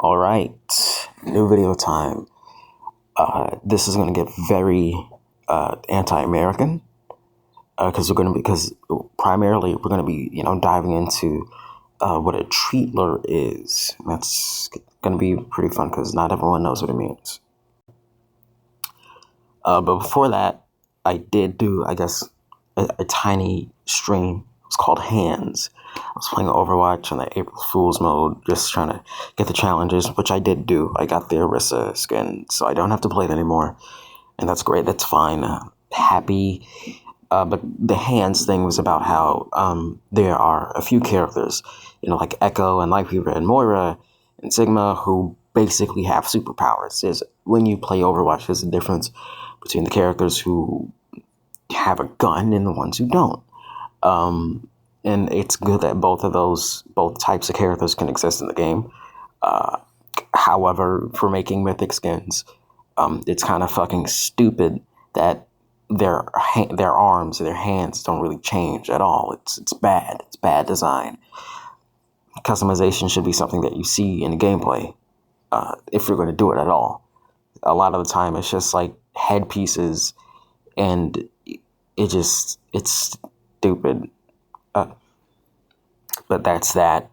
All right, new video time. This is gonna get very anti-American because primarily we're gonna be diving into what a treatler is. That's gonna be pretty fun because not everyone knows what it means. But before that, I did do a tiny stream. It was called Hands. I was playing Overwatch on the April Fool's mode, just trying to get the challenges, which I did do. I got the Orisa skin, so I don't have to play it anymore, and that's great. That's fine. Happy. But the Hands thing was about how there are a few characters, like Echo and Lightweaver and Moira and Sigma, who basically have superpowers. When you play Overwatch, there's a difference between the characters who have a gun and the ones who don't. And it's good that both types of characters can exist in the game. However, for making mythic skins, it's kind of fucking stupid that their arms, their hands don't really change at all. It's bad. It's bad design. Customization should be something that you see in the gameplay, if you're going to do it at all. A lot of the time, it's just like headpieces, and it's stupid. But that's that.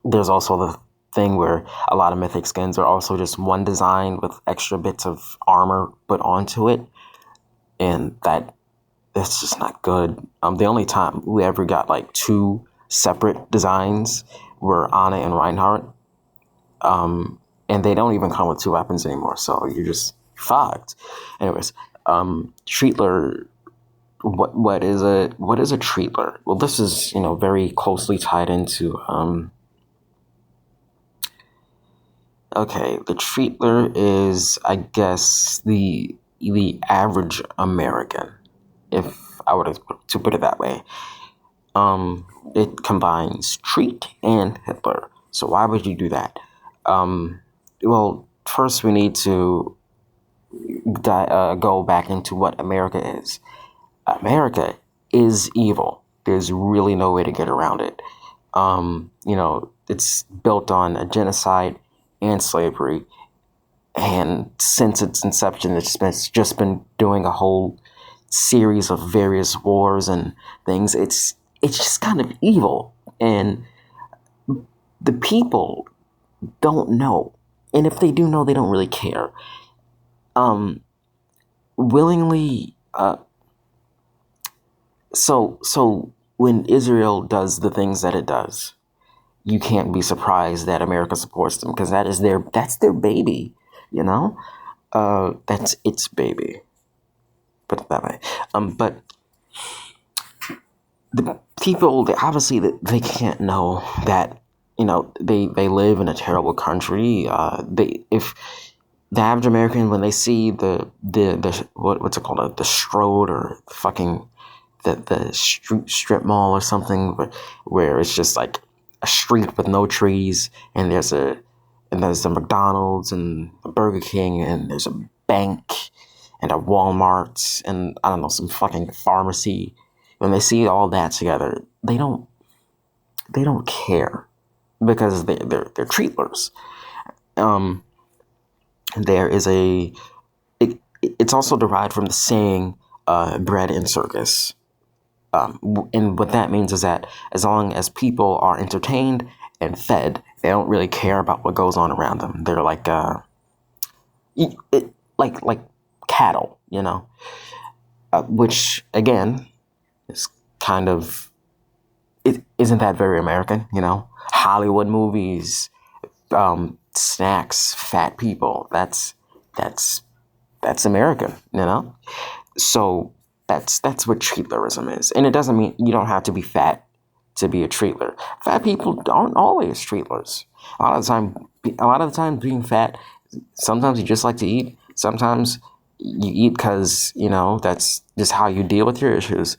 There's also the thing where a lot of mythic skins are also just one design with extra bits of armor put onto it, and that's just not good. The only time we ever got like two separate designs were Ana and Reinhardt, and they don't even come with two weapons anymore, so you're just fucked. Anyways, Treatler. What is a treatler? Well, this is very closely tied into okay, the treatler is, I guess, the average American, if I were to put it that way. It combines treat and Hitler. So why would you do that? Well, first we need to go back into what America is. America is evil. There's really no way to get around it. It's built on a genocide and slavery, and since its inception, it's just been doing a whole series of various wars and things. It's just kind of evil, and the people don't know, and if they do know, they don't really care. Willingly. So when Israel does the things that it does, you can't be surprised that America supports them, because that's their baby, that's its baby. Put it that way. But the people, they can't know that they live in a terrible country. If the average American, when they see the what's it called, the Strode, or fucking the strip mall or something, where it's just like a street with no trees, and there's the McDonald's and the Burger King, and there's a bank and a Walmart and I don't know, some fucking pharmacy. When they see all that together, they don't care, because they're treatlers. There is it's also derived from the saying bread and circus. And what that means is that as long as people are entertained and fed, they don't really care about what goes on around them. They're like like cattle, which again is kind of, isn't that very American? Hollywood movies, snacks, fat people. That's American, So that's what treatlerism is, and it doesn't mean you don't have to be fat to be a treatler. Fat people aren't always treatlers. A lot of the time, being fat, sometimes you just like to eat. Sometimes you eat because that's just how you deal with your issues.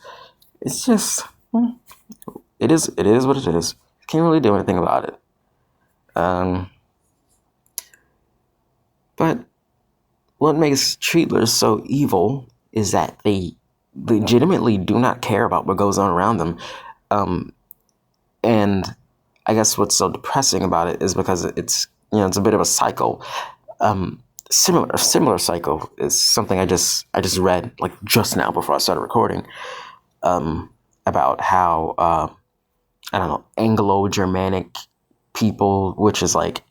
It's just it is what it is. Can't really do anything about it. But what makes treatlers so evil is that they legitimately do not care about what goes on around them. And I guess what's so depressing about it is because it's, it's a bit of a cycle. Similar cycle is something I just read like just now before I started recording, about how, I don't know, Anglo-Germanic people, which is like,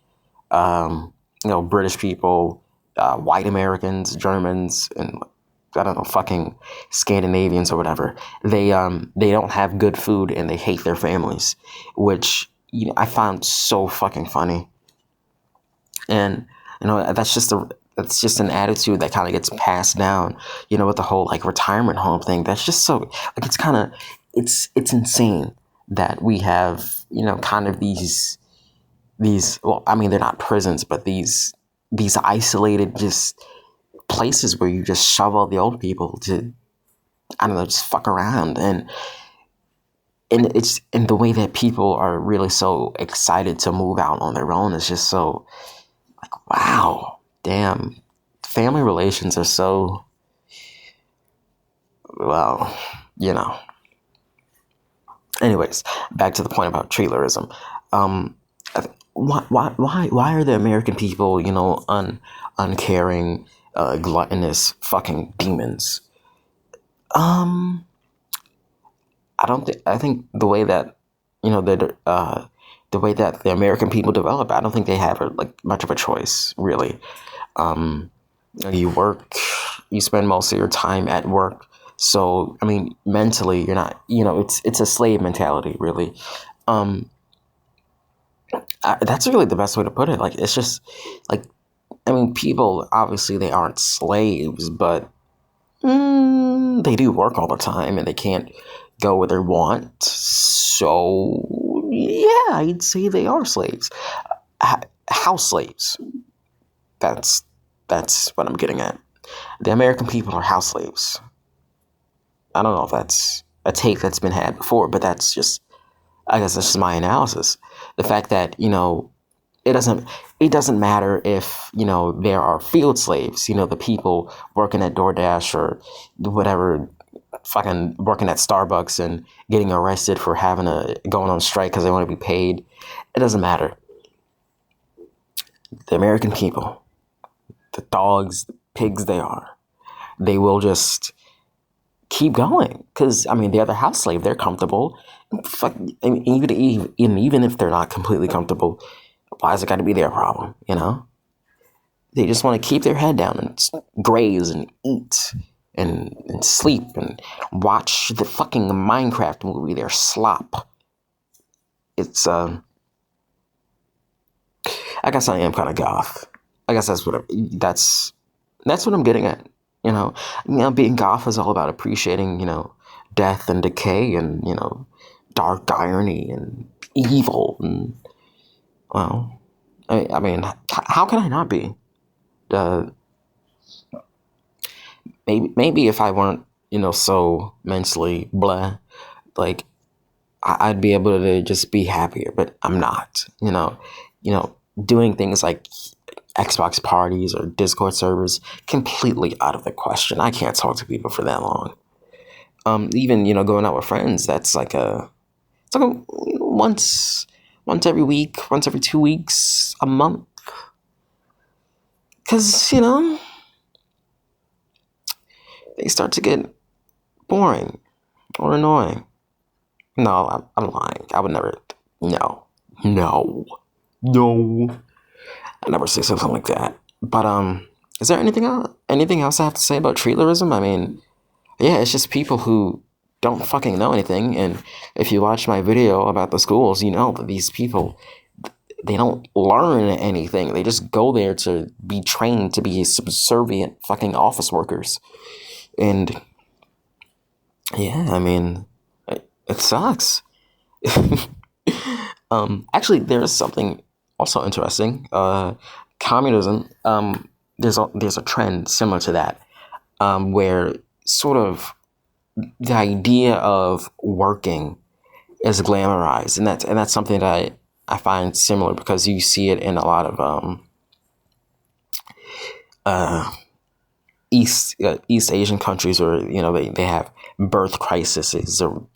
British people, white Americans, Germans, and I don't know, fucking Scandinavians or whatever. They don't have good food and they hate their families, which, I found so fucking funny. And, that's just an attitude that kind of gets passed down, with the whole like retirement home thing. That's just so like, it's insane that we have, kind of these, well, I mean, they're not prisons, but these isolated just places where you just shove all the old people to, I don't know, just fuck around. And it's in the way that people are really so excited to move out on their own. It's just so like, wow, damn, family relations are so, well, anyways, back to the point about treatlerism. Why are the American people, uncaring, gluttonous fucking demons? I think the way that, the way that the American people develop, I don't think they have like much of a choice, really. You work, you spend most of your time at work. So, I mean, mentally, you're not, it's a slave mentality, really. That's really the best way to put it. Like, it's just like, I mean, people, obviously they aren't slaves, but they do work all the time and they can't go where they want. So, yeah, I'd say they are slaves. House slaves. That's what I'm getting at. The American people are house slaves. I don't know if that's a take that's been had before, but I guess that's just my analysis. The fact that, it doesn't matter if, there are field slaves, the people working at DoorDash or whatever, fucking working at Starbucks and getting arrested for going on strike because they want to be paid. It doesn't matter. The American people, the dogs, the pigs they will just keep going because, I mean, they're the house slave. They're comfortable. Fuck, and even if they're not completely comfortable, why has it got to be their problem? They just want to keep their head down and graze and eat and sleep and watch the fucking Minecraft movie. Their slop. It's I guess I am kind of goth. I guess that's what I'm getting at. Being goth is all about appreciating, death and decay and, dark irony and evil. And, well, I mean, how can I not be? Maybe if I weren't, so mentally blah, like, I'd be able to just be happier, but I'm not, doing things like Xbox parties or Discord servers, completely out of the question. I can't talk to people for that long. Even, going out with friends, it's like once every week, once every 2 weeks, a month. Cause, they start to get boring or annoying. No, I'm lying. I would never, no, I never say something like that. But, is there anything else I have to say about treatlerism? I mean, yeah, it's just people who don't fucking know anything. And if you watch my video about the schools, you know that these people, they don't learn anything. They just go there to be trained to be subservient fucking office workers. And yeah, I mean, it sucks. Actually, there's something also interesting. Communism. There's a trend similar to that, where sort of the idea of working is glamorized, and that's something that I find similar because you see it in a lot of East Asian countries where they have birth crises or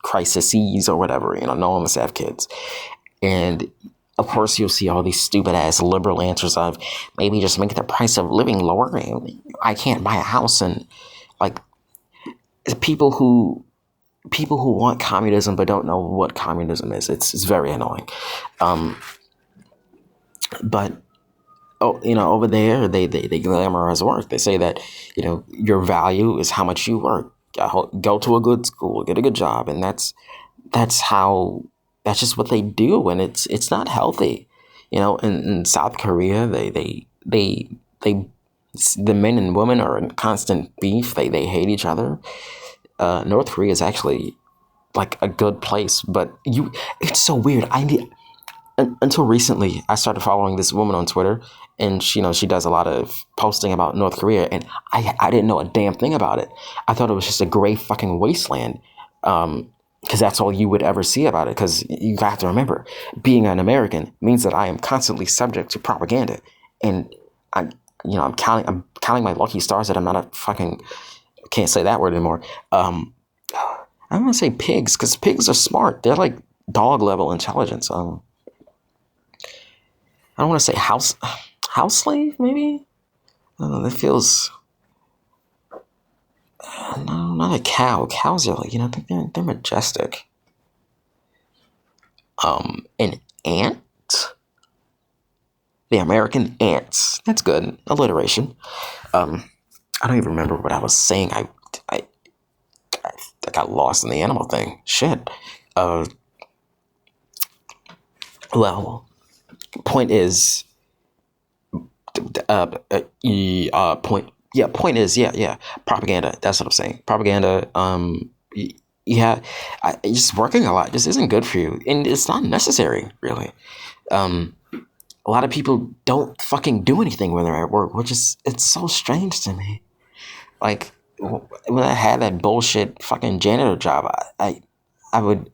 whatever. No one wants to have kids, And of course, you'll see all these stupid ass liberal answers of maybe just make the price of living lower. I can't buy a house, and like people who people who want communism but don't know what communism is. It's very annoying. Um, but over there they glamorize work. They say that your value is how much you work. Go to a good school, get a good job, and that's how that's just what they do, and it's not healthy. In South Korea, they the men and women are in constant beef. They hate each other. North Korea is actually like a good place, but it's so weird. Until recently, I started following this woman on Twitter, and she does a lot of posting about North Korea, and I didn't know a damn thing about it. I thought it was just a gray fucking wasteland, because that's all you would ever see about it. Because you have to remember, being an American means that I am constantly subject to propaganda, and I'm counting my lucky stars that I'm not a fucking can't say that word anymore. I don't want to say pigs, because pigs are smart. They're like dog level intelligence. I don't want to say house slave, maybe? That feels, no, not a cow. Cows are like, they're majestic. An ant? The American ants. That's good. Alliteration. I don't even remember what I was saying. I got lost in the animal thing. Shit. Well, point is, point is, propaganda. That's what I'm saying. Propaganda. Yeah, just working a lot just isn't good for you, and it's not necessary, really. A lot of people don't fucking do anything when they're at work, which is it's so strange to me. Like when I had that bullshit fucking janitor job, I would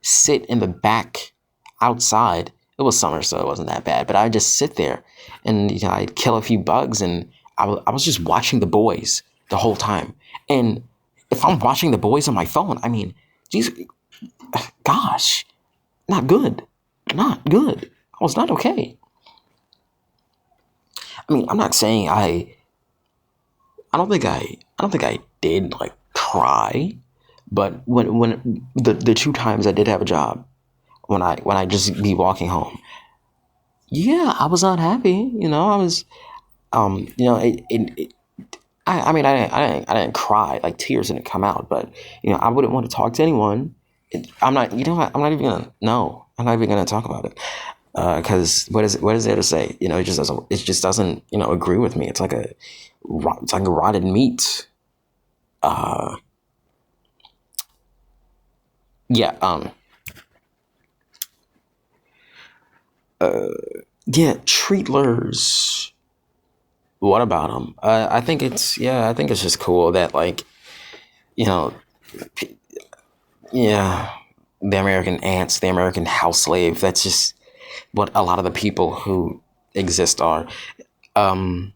sit in the back outside. It was summer, so it wasn't that bad. But I'd just sit there, and I'd kill a few bugs, and I was just watching The Boys the whole time. And if I'm watching The Boys on my phone, I mean, geez, gosh, not good, not good. I was not okay. I mean, I'm not saying I don't think I did like cry, but when the two times I did have a job, when I just be walking home, yeah, I was not happy. I was, I mean, I didn't cry, like tears didn't come out, but I wouldn't want to talk to anyone. I'm not, I'm not even gonna, no, I'm not even gonna talk about it. Because what is there to say? It just doesn't, agree with me. It's like a rotted meat. Uh, yeah, yeah, Treatlers. What about them? I think it's just cool that like, you know, p- yeah, the American ants, the American house slave. That's just what a lot of the people who exist are. Um,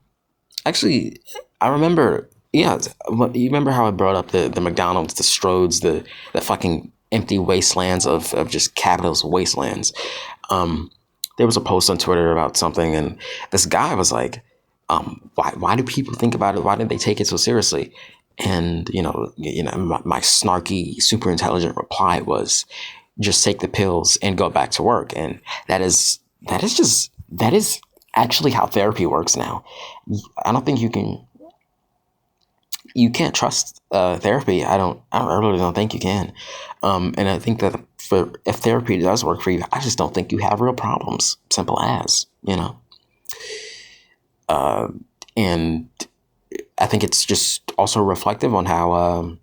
Actually, I remember. Yeah, you remember how I brought up the McDonald's, the Strodes, the fucking empty wastelands of just capitalist wastelands. Um, there was a post on Twitter about something, and this guy was like, why do people think about it? Why did they take it so seriously? And my snarky, super intelligent reply was, just take the pills and go back to work. And that is actually how therapy works now. I don't think you can't trust therapy. I really don't think you can. And I think that if therapy does work for you, I just don't think you have real problems. Simple as, and I think it's just also reflective on how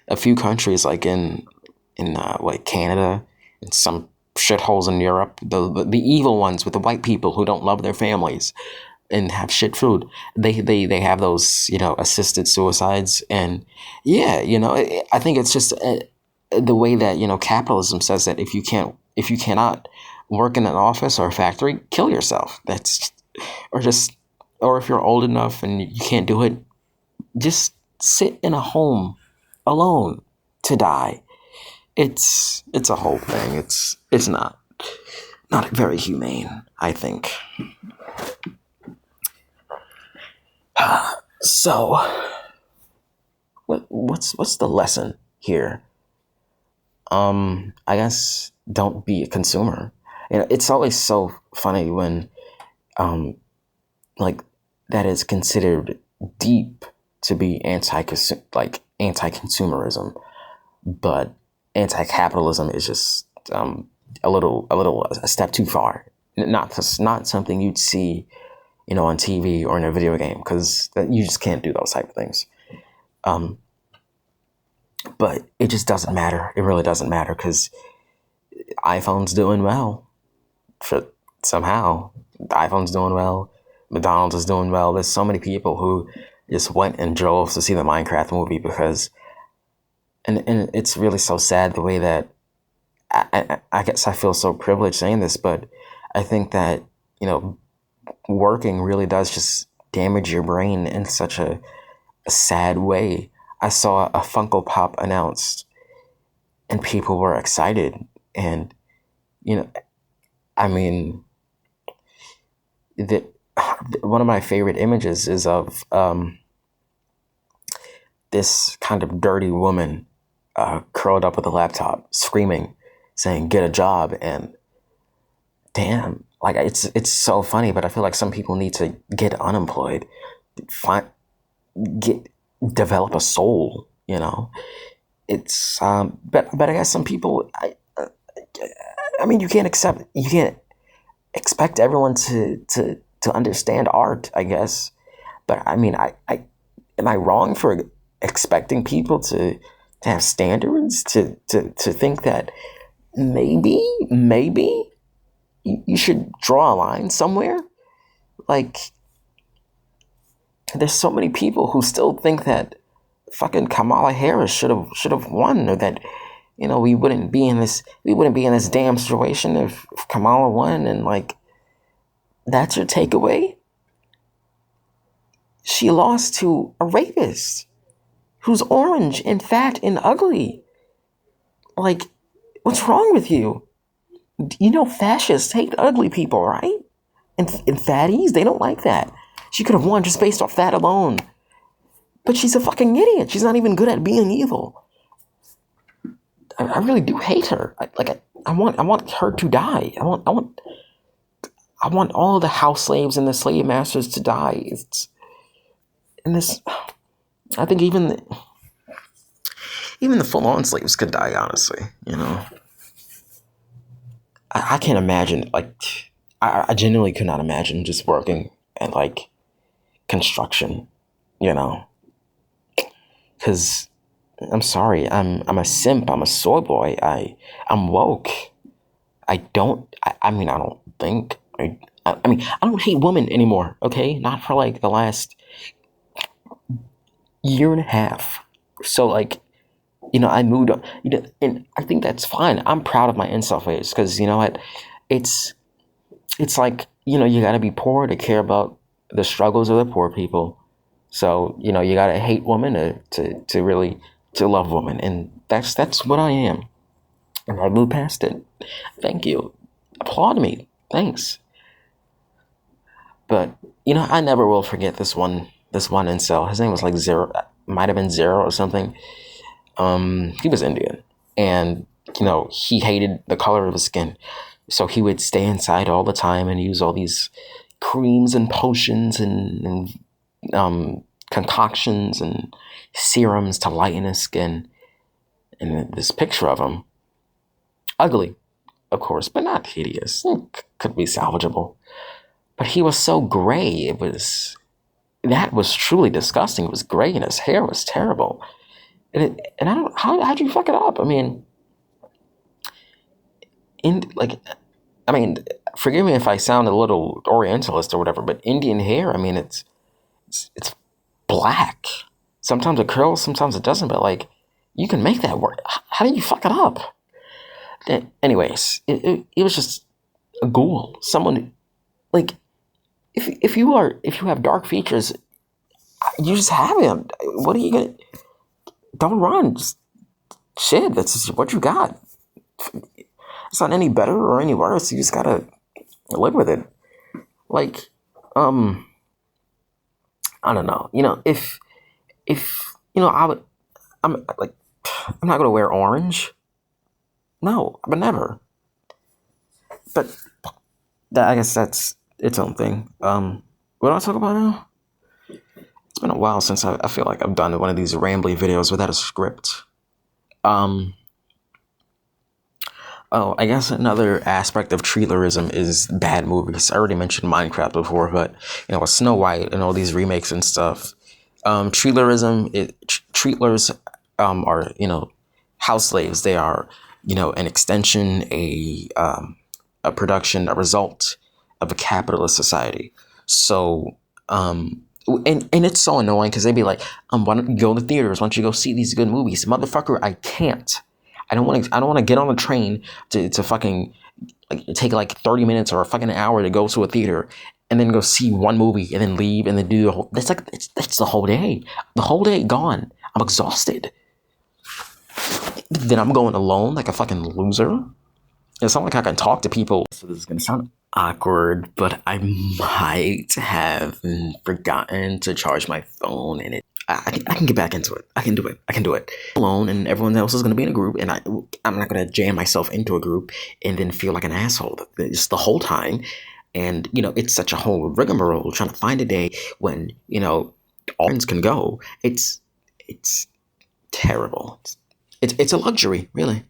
a few countries like in like Canada and some shitholes in Europe, the evil ones with the white people who don't love their families and have shit food. They have those assisted suicides, and yeah, I think it's just the way that capitalism says that if you cannot work in an office or a factory, kill yourself. That's or just or if you're old enough and you can't do it, just sit in a home alone to die. It's a whole thing. It's not. not very humane, I think. So, what's the lesson here? I guess don't be a consumer. It's always so funny when, like, that is considered deep to be anti-consumerism, but anti-capitalism is just a step too far. Not something you'd see, on TV or in a video game, because you just can't do those type of things. But it just doesn't matter. It really doesn't matter, because iPhone's doing well. Somehow, the iPhone's doing well. McDonald's is doing well. There's so many people who just went and drove to see the Minecraft movie because, and it's really so sad the way that I guess I feel so privileged saying this, but I think that, working really does just damage your brain in such a sad way. I saw a Funko Pop announced and people were excited. And, I mean, one of my favorite images is of this kind of dirty woman curled up with a laptop, screaming, saying, "Get a job." And damn, like, it's so funny, but I feel like some people need to get unemployed, develop a soul, It's but I guess some people, I mean, you can't expect everyone to understand art, I guess. But I mean, I am I wrong for expecting people to have standards, to think that maybe you should draw a line somewhere? Like, there's so many people who still think that fucking Kamala Harris should have won, or that we wouldn't be in this damn situation if Kamala won. And like, that's your takeaway? She lost to a rapist who's orange and fat and ugly. Like, what's wrong with you? Fascists hate ugly people, right? And fatties, they don't like that. She could have won just based off that alone. But she's a fucking idiot. She's not even good at being evil. I really do hate her. I want her to die. I want all the house slaves and the slave masters to die. I think even the full-on slaves could die, honestly. I can't imagine, like, I genuinely could not imagine just working at, like, construction, because I'm sorry, I'm a simp, I'm a soy boy, I'm woke. I don't hate women anymore, okay? Not for, like, the last year and a half. So, like, I moved on, and I think that's fine. I'm proud of my incel phase, because, you know what, it's like, you gotta be poor to care about the struggles of the poor people. So, you gotta hate women to really love women. And that's what I am. And I moved past it. Thank you. Applaud me. Thanks. But, I never will forget this one incel. His name was like Zero, might have been Zero or something. He was Indian, and he hated the color of his skin, so he would stay inside all the time and use all these creams and potions and concoctions and serums to lighten his skin. And this picture of him, ugly, of course, but not hideous. Could be salvageable. But he was so gray. That was truly disgusting. It was gray, and his hair was terrible. And I don't, how'd you fuck it up? I mean, forgive me if I sound a little Orientalist or whatever, but Indian hair, I mean, it's black. Sometimes it curls, sometimes it doesn't, but like, you can make that work. How do you fuck it up? Anyways, it was just a ghoul. Someone, like, if you have dark features, you just have him. What are you gonna? Don't run. Just, shit, that's just what you got. It's not any better or any worse. You just gotta live with it. Like, I don't know. If I'm not gonna wear orange. No, but never. But I guess that's its own thing. What do I talk about now? It's been a while since I feel like I've done one of these rambly videos without a script. Oh, I guess another aspect of Treatlerism is bad movies. I already mentioned Minecraft before, but with Snow White and all these remakes and stuff, Treatlers are house slaves. They are an extension, a production, a result of a capitalist society. So and it's so annoying because they'd be like, why don't you go to the theaters? Why don't you go see these good movies? Motherfucker, I can't. I don't want to get on a train to fucking take like 30 minutes or a fucking hour to go to a theater and then go see one movie and then leave and then do the whole. That's the whole day. The whole day gone. I'm exhausted. Then I'm going alone like a fucking loser. It's not like I can talk to people. So this is gonna sound awkward, but I might have forgotten to charge my phone, and I can get back into it. I can do it alone, and everyone else is going to be in a group, and I'm not going to jam myself into a group and then feel like an asshole just the whole time. And it's such a whole rigmarole trying to find a day when all friends can go. It's terrible. It's a luxury, really.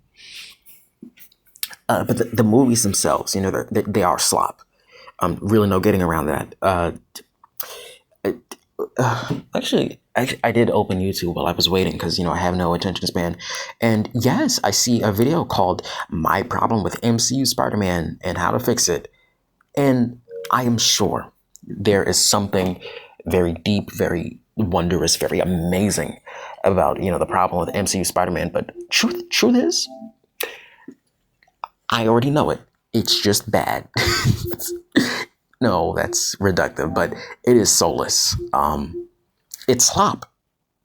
But the movies themselves, they are slop. Really no getting around that. Actually, I did open YouTube while I was waiting because, I have no attention span. And yes, I see a video called My Problem with MCU Spider-Man and How to Fix It. And I am sure there is something very deep, very wondrous, very amazing about, the problem with MCU Spider-Man. But truth is, I already know it. It's just bad. No, that's reductive, but it is soulless. It's slop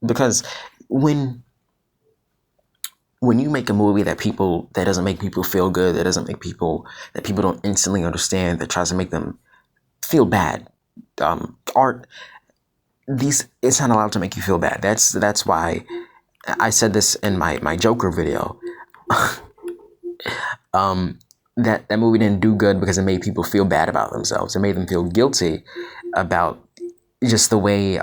because when you make a movie that doesn't make people feel good, that people don't instantly understand, that tries to make them feel bad, art, it's not allowed to make you feel bad. That's why I said this in my Joker video. That movie didn't do good because it made people feel bad about themselves. It made them feel guilty about just the way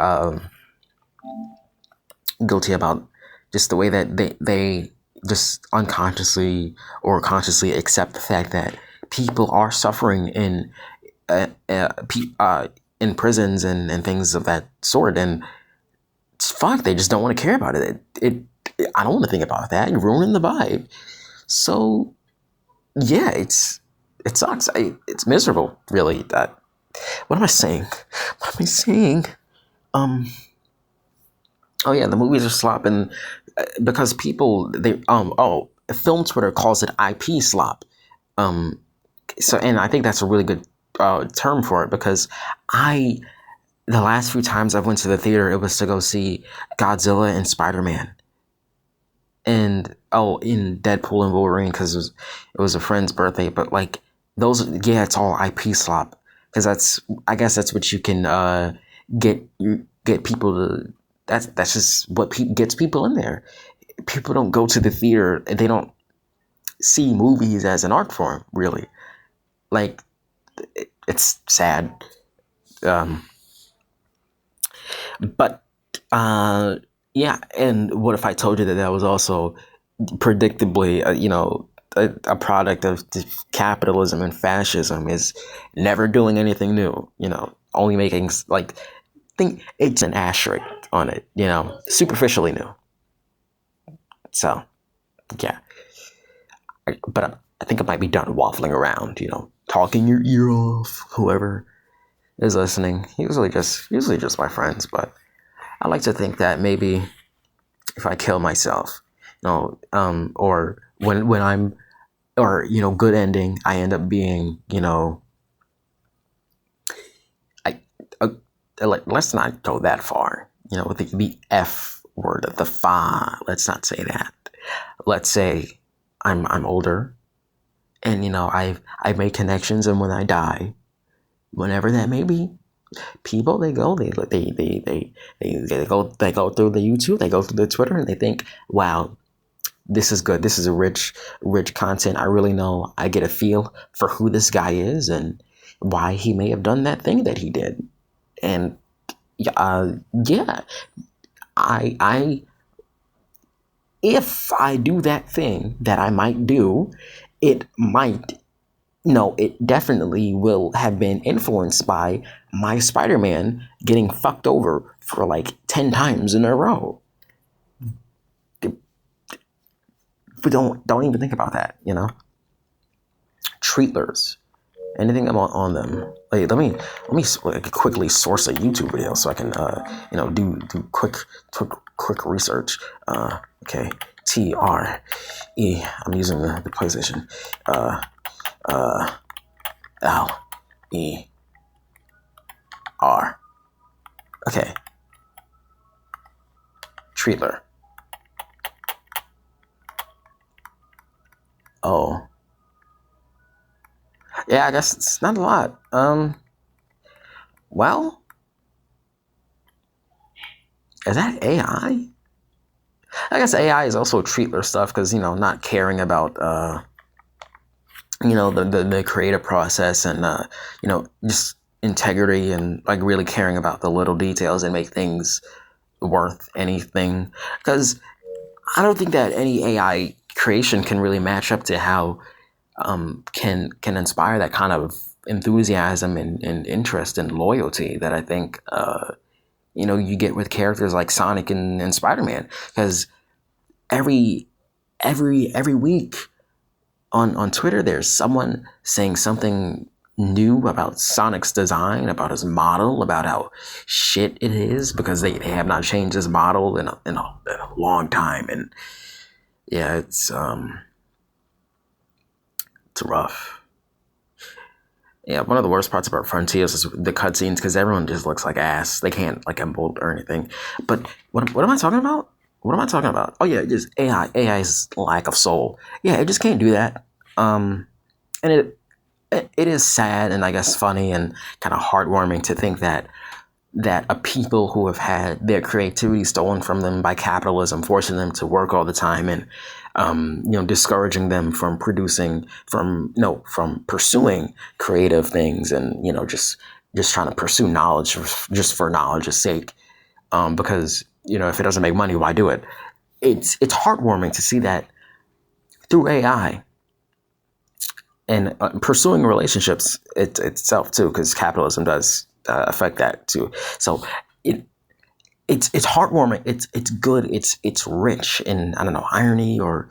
that they just unconsciously or consciously accept the fact that people are suffering in prisons and things of that sort, and fuck, they just don't want to care about it. I don't want to think about that. You're ruining the vibe. So yeah, it sucks. It's miserable, really. What am I saying? Oh yeah, the movies are slopping because people film Twitter calls it IP slop. And I think that's a really good term for it because the last few times I went to the theater, it was to go see Godzilla and Spider-Man. And in Deadpool and Wolverine because it was a friend's birthday, but like those, yeah, it's all IP slop because I guess that's what you can get people to. That's just what gets people in there. People don't go to the theater and they don't see movies as an art form, really. Like it's sad, but yeah. And what if I told you that was also predictably, a product of capitalism and fascism is never doing anything new, only making think it's an asterisk on it, superficially new. So, yeah. But I think I might be done waffling around, talking your ear off, whoever is listening. Usually just my friends, but I like to think that maybe if I kill myself, or when I'm, or good ending, I end up being, let's not go that far, with the F word, the fa. Let's not say that. Let's say I'm older, And I've made connections, and when I die, whenever that may be, people they go through the YouTube, they go through the Twitter, and they think, wow, this is good. This is a rich content. I really know. I get a feel for who this guy is and why he may have done that thing that he did. And yeah, I if I do that thing that I might do, it might, no, it definitely will have been influenced by my Spider-Man getting fucked over for like 10 times in a row. But don't even think about that, Treatlers. Anything on them? Wait, let me quickly source a YouTube video so I can do quick research. Okay, TRE. I'm using the PlayStation. LER. Okay. Treatler. Oh. Yeah, I guess it's not a lot. Well, is that AI? I guess AI is also Treatler stuff because, not caring about, the creative process and, just integrity and like really caring about the little details and make things worth anything. Because I don't think that any AI creation can really match up to how can inspire that kind of enthusiasm and interest and loyalty that I think you get with characters like Sonic and Spider-Man. Because every week on Twitter there's someone saying something new about Sonic's design, about his model, about how shit it is because they have not changed his model in a long time. And yeah, it's rough. Yeah, one of the worst parts about Frontiers is the cutscenes because everyone just looks like ass. They can't like emote or anything. But what am I talking about? What am I talking about? Oh yeah, just AI's lack of soul. Yeah, it just can't do that. And it is sad and I guess funny and kind of heartwarming to think that a people who have had their creativity stolen from them by capitalism, forcing them to work all the time and discouraging them from pursuing creative things and just trying to pursue knowledge just for knowledge's sake, because if it doesn't make money, why do it? It's heartwarming to see that through AI and pursuing relationships itself too, because capitalism does affect that too. So it's heartwarming. It's good. It's rich in, I don't know, irony, or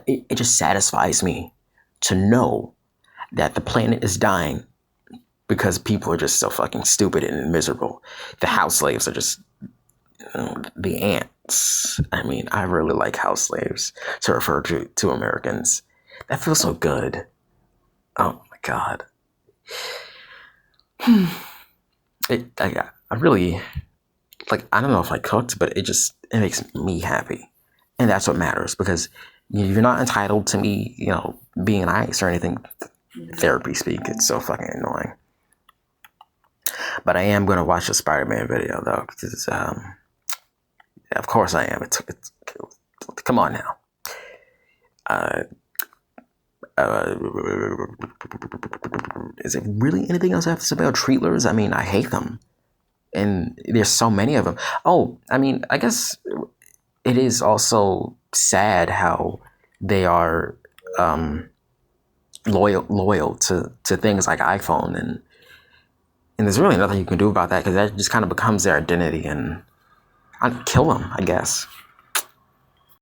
it just satisfies me to know that the planet is dying because people are just so fucking stupid and miserable. The house slaves are just the ants. I mean, I really like house slaves to refer to Americans. That feels so good. Oh my god. I really, like, I don't know if I cooked, but it makes me happy. And that's what matters, because you're not entitled to me, being nice or anything. Therapy speak. It's so fucking annoying. But I am going to watch the Spider-Man video, though, because, of course I am. Come on now. Is there really anything else I have to say about Treatlers? I mean, I hate them. And there's so many of them. Oh, I mean, I guess it is also sad how they are loyal to things like iPhone, and there's really nothing you can do about that because that just kind of becomes their identity, and I'd kill them, I guess.